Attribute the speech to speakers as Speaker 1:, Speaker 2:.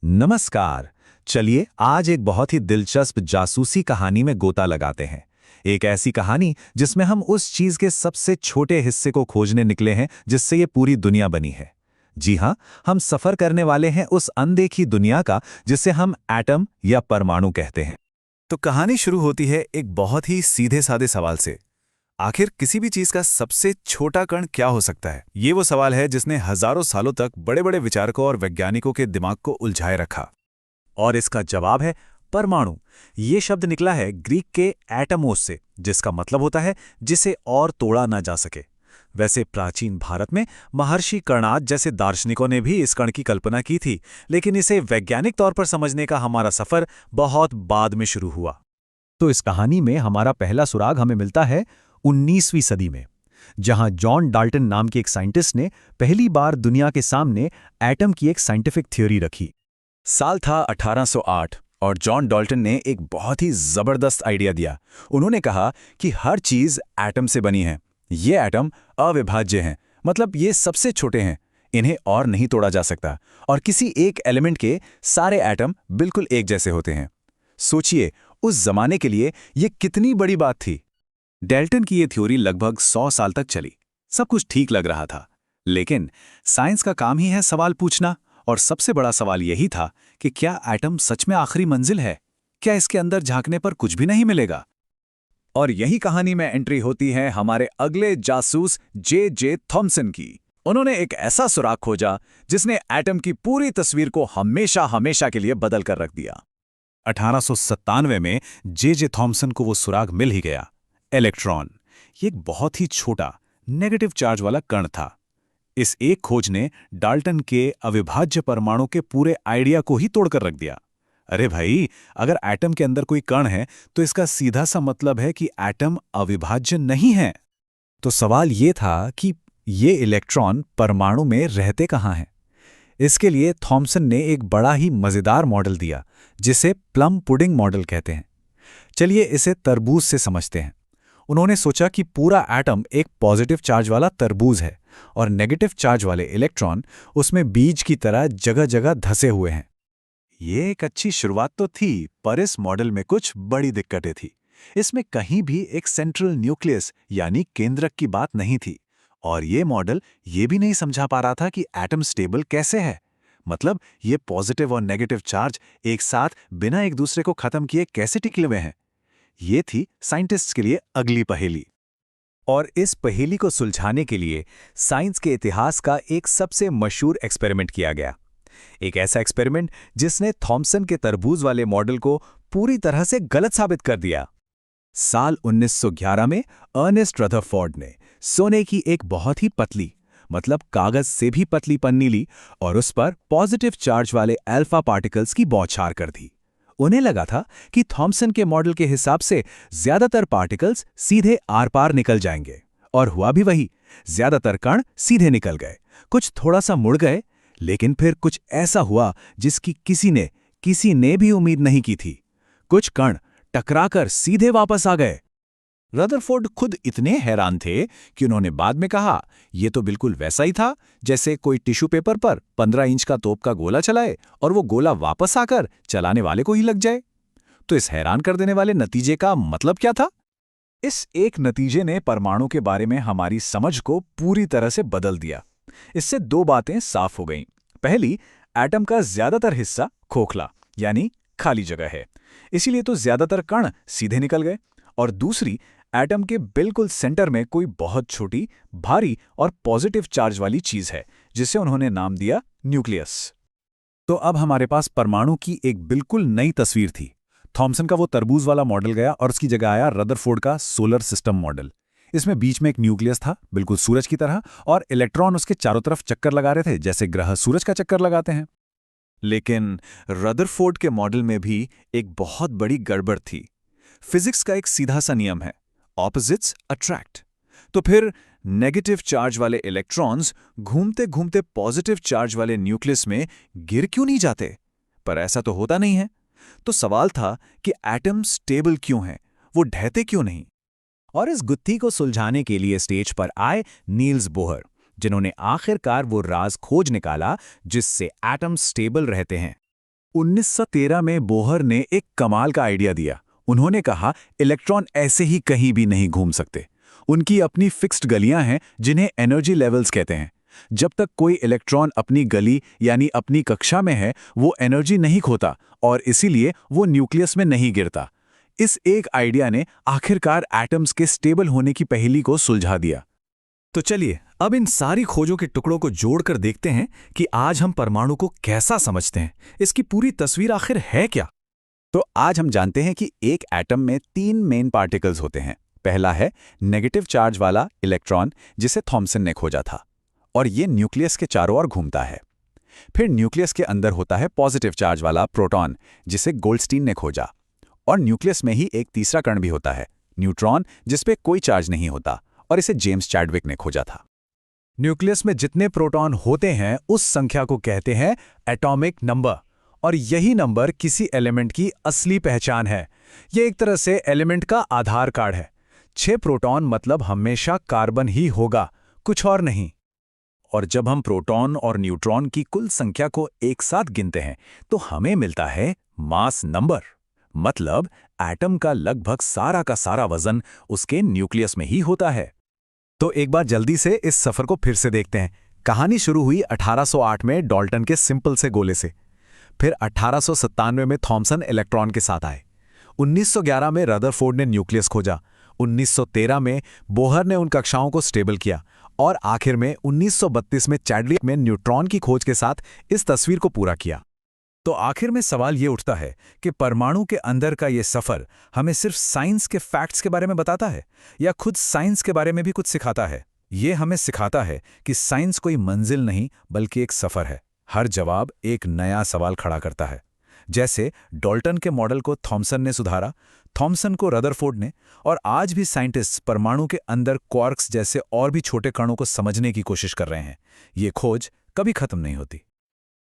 Speaker 1: नमस्कार। चलिए आज एक बहुत ही दिलचस्प जासूसी कहानी में गोता लगाते हैं। एक ऐसी कहानी जिसमें हम उस चीज के सबसे छोटे हिस्से को खोजने निकले हैं जिससे ये पूरी दुनिया बनी है। जी हाँ, हम सफर करने वाले हैं उस अनदेखी दुनिया का जिसे हम एटम या परमाणु कहते हैं।
Speaker 2: तो कहानी शुरू होती है एक बहुत ही सीधे साधे सवाल से। आखिर किसी भी चीज का सबसे छोटा कण क्या हो सकता है? ये वो सवाल है जिसने हजारों सालों तक बड़े बड़े विचारकों और वैज्ञानिकों के दिमाग को उलझाए रखा।
Speaker 1: और इसका जवाब है परमाणु। ये शब्द निकला है ग्रीक के एटमोस से, जिसका मतलब होता है जिसे और तोड़ा ना जा सके। वैसे प्राचीन भारत में महर्षि कर्णाद जैसे दार्शनिकों ने भी इस कण की कल्पना की थी, लेकिन इसे वैज्ञानिक तौर पर समझने का हमारा सफर बहुत बाद में शुरू हुआ। तो इस कहानी में हमारा पहला सुराग हमें मिलता है 19वीं सदी में, जहां जॉन डाल्टन नाम के एक साइंटिस्ट ने पहली बार दुनिया के सामने एटम की एक साइंटिफिक थ्योरी रखी।
Speaker 2: साल था 1808 और जॉन डाल्टन ने एक बहुत ही जबरदस्त आइडिया दिया। उन्होंने कहा कि हर चीज एटम से बनी है। ये एटम अविभाज्य हैं, मतलब ये सबसे छोटे हैं, इन्हें और नहीं तोड़ा जा सकता, और किसी एक एलिमेंट के सारे एटम बिल्कुल एक जैसे होते हैं। सोचिए, उस जमाने के लिए ये कितनी बड़ी बात थी। डाल्टन की ये थ्योरी लगभग 100 साल तक चली। सब कुछ ठीक लग रहा था, लेकिन साइंस का काम ही है सवाल पूछना, और सबसे बड़ा सवाल यही था कि क्या एटम सच में आखिरी मंजिल है? क्या इसके अंदर झांकने पर कुछ भी नहीं मिलेगा? और यही कहानी में एंट्री होती है हमारे अगले जासूस जे थॉमसन की। उन्होंने एक ऐसा सुराग खोजा जिसने एटम की पूरी तस्वीर को हमेशा हमेशा के लिए बदल कर रख दिया।
Speaker 1: 1897 में जे थॉमसन को वो सुराग मिल ही गया, इलेक्ट्रॉन। ये एक बहुत ही छोटा नेगेटिव चार्ज वाला कण था। इस एक खोज ने डाल्टन के अविभाज्य परमाणु के पूरे आइडिया को ही तोड़कर रख दिया। अरे भाई, अगर एटम के अंदर कोई कण है तो इसका सीधा सा मतलब है कि एटम अविभाज्य नहीं है। तो सवाल ये था कि ये इलेक्ट्रॉन परमाणु में रहते कहाँ हैं? इसके लिए थॉमसन ने एक बड़ा ही मजेदार मॉडल दिया जिसे प्लम पुडिंग मॉडल कहते हैं। चलिए इसे तरबूज से समझते हैं। उन्होंने सोचा कि पूरा एटम एक पॉजिटिव चार्ज वाला तरबूज है और नेगेटिव चार्ज वाले इलेक्ट्रॉन उसमें बीज की तरह जगह जगह धसे हुए हैं। ये एक अच्छी शुरुआत तो थी, पर इस मॉडल में कुछ बड़ी दिक्कतें थी। इसमें कहीं भी एक सेंट्रल न्यूक्लियस यानी केंद्रक की बात नहीं थी, और ये मॉडल ये भी नहीं समझा पा रहा था कि एटम स्टेबल कैसे है। मतलब ये पॉजिटिव और नेगेटिव चार्ज एक साथ बिना एक दूसरे को खत्म किए कैसे टिके हुए हैं। ये थी साइंटिस्ट्स के लिए अगली पहेली। और इस पहेली को सुलझाने के लिए साइंस के इतिहास का एक सबसे मशहूर एक्सपेरिमेंट किया गया। एक ऐसा एक्सपेरिमेंट जिसने थॉमसन के तरबूज वाले मॉडल को पूरी तरह से गलत साबित कर दिया। साल 1911 में अर्नेस्ट रदरफोर्ड ने सोने की एक बहुत ही पतली, मतलब कागज से भी पतली पन्नी ली और उस पर पॉजिटिव चार्ज वाले अल्फा पार्टिकल्स की बौछार कर दी। उन्हें लगा था कि थॉमसन के मॉडल के हिसाब से ज्यादातर पार्टिकल्स सीधे आर पार निकल जाएंगे, और हुआ भी वही। ज्यादातर कण सीधे निकल गए, कुछ थोड़ा सा मुड़ गए, लेकिन फिर कुछ ऐसा हुआ जिसकी किसी ने भी उम्मीद नहीं की थी। कुछ कण टकराकर सीधे वापस आ गए। रदरफोर्ड खुद इतने हैरान थे कि उन्होंने बाद में कहा, यह तो बिल्कुल वैसा ही था जैसे कोई टिश्यू पेपर पर 15 इंच का तोप का गोला चलाए और वो गोला वापस आकर चलाने वाले को ही लग जाए। तो इस हैरान कर देने वाले नतीजे का मतलब क्या था? इस एक नतीजे ने परमाणु के बारे में हमारी समझ को पूरी तरह से बदल दिया। इससे दो बातें साफ हो गईं। पहली, एटम का ज्यादातर हिस्सा खोखला यानी खाली जगह है, इसीलिए तो ज्यादातर कण सीधे निकल गए। और दूसरी, एटम के बिल्कुल सेंटर में कोई बहुत छोटी, भारी और पॉजिटिव चार्ज वाली चीज है जिसे उन्होंने नाम दिया न्यूक्लियस। तो अब हमारे पास परमाणु की एक बिल्कुल नई तस्वीर थी। थॉमसन का वो तरबूज वाला मॉडल गया और उसकी जगह आया रदरफोर्ड का सोलर सिस्टम मॉडल। इसमें बीच में एक न्यूक्लियस था, बिल्कुल सूरज की तरह, और इलेक्ट्रॉन उसके चारों तरफ चक्कर लगा रहे थे जैसे ग्रह सूरज का चक्कर लगाते हैं। लेकिन रदरफोर्ड के मॉडल में भी एक बहुत बड़ी गड़बड़ थी। फिजिक्स का एक सीधा सा नियम है, ऑपोजिट्स अट्रैक्ट। तो फिर नेगेटिव चार्ज वाले इलेक्ट्रॉन्स घूमते घूमते पॉजिटिव चार्ज वाले न्यूक्लियस में गिर क्यों नहीं जाते? पर ऐसा तो होता नहीं है। तो सवाल था कि एटम स्टेबल क्यों हैं, वो ढहते क्यों नहीं? और इस गुत्थी को सुलझाने के लिए स्टेज पर आए नील्स बोहर, जिन्होंने आखिरकार वो राज खोज निकाला जिससे एटम स्टेबल रहते हैं।
Speaker 2: 1913 में बोहर ने एक कमाल का आइडिया दिया। उन्होंने कहा इलेक्ट्रॉन ऐसे ही कहीं भी नहीं घूम सकते। उनकी अपनी फिक्स्ड गलियां हैं जिन्हें एनर्जी लेवल्स कहते हैं। जब तक कोई इलेक्ट्रॉन अपनी गली यानी अपनी कक्षा में है वो एनर्जी नहीं खोता और इसीलिए वो न्यूक्लियस में नहीं गिरता। इस एक आइडिया ने आखिरकार एटम्स के स्टेबल होने की पहेली को सुलझा दिया।
Speaker 3: तो चलिए अब इन सारी खोजों के टुकड़ों को जोड़कर देखते हैं कि आज हम परमाणु को कैसा समझते हैं। इसकी पूरी तस्वीर आखिर है क्या?
Speaker 2: तो आज हम जानते हैं कि एक एटम में 3 मेन पार्टिकल्स होते हैं। पहला है नेगेटिव चार्ज वाला इलेक्ट्रॉन जिसे थॉमसन ने खोजा था और ये न्यूक्लियस के चारों ओर घूमता है। फिर न्यूक्लियस के अंदर होता है पॉजिटिव चार्ज वाला प्रोटॉन जिसे गोल्डस्टीन ने खोजा। और न्यूक्लियस में ही एक तीसरा कण भी होता है न्यूट्रॉन जिसपे कोई चार्ज नहीं होता और इसे जेम्स चैडविक ने खोजा था।
Speaker 1: न्यूक्लियस में जितने प्रोटॉन होते हैं उस संख्या को कहते हैं एटॉमिक नंबर और यही नंबर किसी एलिमेंट की असली पहचान है। ये एक तरह से एलिमेंट का आधार कार्ड है। 6 प्रोटॉन मतलब हमेशा कार्बन ही होगा, कुछ और नहीं।
Speaker 2: और जब हम प्रोटॉन और न्यूट्रॉन की कुल संख्या को एक साथ गिनते हैं तो हमें मिलता है मास नंबर। मतलब एटम का लगभग सारा का सारा वजन उसके न्यूक्लियस में ही होता है।
Speaker 1: तो एक बार जल्दी से इस सफर को फिर से देखते हैं। कहानी शुरू हुई 1808 में डॉल्टन के सिंपल से गोले से। फिर 1897 में थॉमसन इलेक्ट्रॉन के साथ आए। 1911 में रदरफोर्ड ने न्यूक्लियस खोजा। 1913 में बोहर ने उन कक्षाओं को स्टेबल किया और आखिर में 1932 में चैडविक में न्यूट्रॉन की खोज के साथ इस तस्वीर को पूरा किया।
Speaker 3: तो आखिर में सवाल ये उठता है कि परमाणु के अंदर का ये सफर हमें सिर्फ साइंस के फैक्ट्स के बारे में बताता है या खुद साइंस के बारे में भी कुछ सिखाता है? ये हमें सिखाता है कि साइंस कोई मंजिल नहीं बल्कि एक सफर है। हर जवाब एक नया सवाल खड़ा करता है। जैसे डॉल्टन के मॉडल को थॉमसन ने सुधारा, थॉमसन को रदरफोर्ड ने, और आज भी साइंटिस्ट परमाणु के अंदर क्वार्क्स जैसे और भी छोटे कणों को समझने की कोशिश कर रहे हैं। ये खोज कभी खत्म नहीं होती।